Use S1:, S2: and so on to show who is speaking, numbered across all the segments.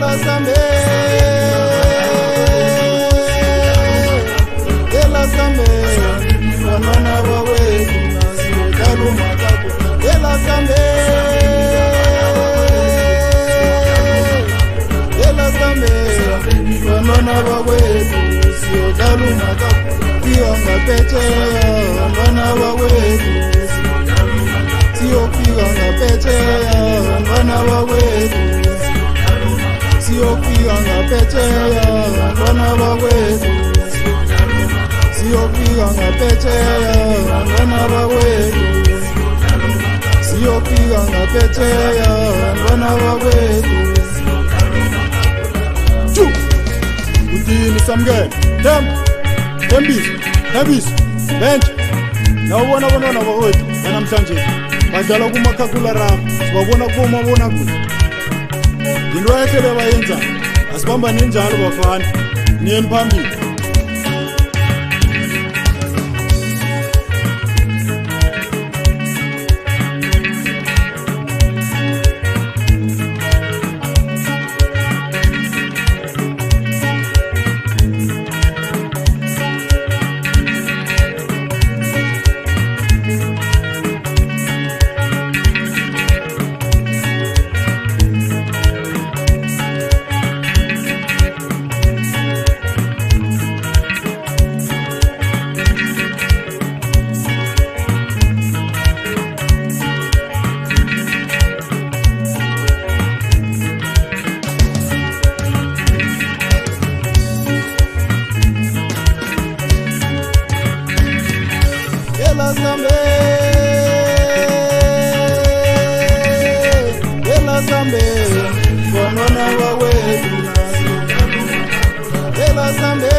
S1: Ela Zambe, Ela Zambe, wanana wawe tunasiyojalu makapo. Ela Zambe, Ela Zambe, wanana wawe tunasiyojalu makapo. Kianga peche, wanana wawe Sio kianga peche, wanana wawe Sio kianga peche, wanana wawe Sio kianga peche, wanana wawe Sio kianga peche, wanana wawe Chu Utini samge Dem Nebis Bench Nawona wawe Namsanje badala kumakakula rap wabona kuma bona ku into yakhe bayenza asibamba ninjalo bafana niyeni phambili Ela Zambe, Ela Zambe, wanana wawe Ela Zambe,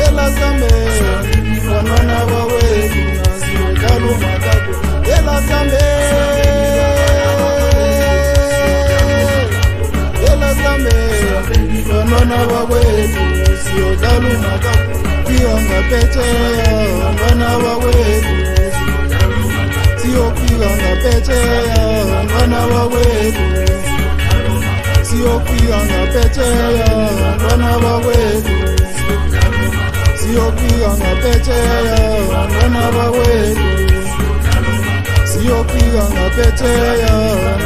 S1: Ela Zambe, wanana wawe tunasiyojalu makapo. Ela Zambe, Ela Zambe, wanana wawe tunasiyojalu makapo. Kianga peche, wanana wawe Sio kianga peche, wanana wawe Sio kianga peche, wanana wawe Sio kianga peche, wanana wawe Sio kianga peche,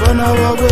S1: wanana wawe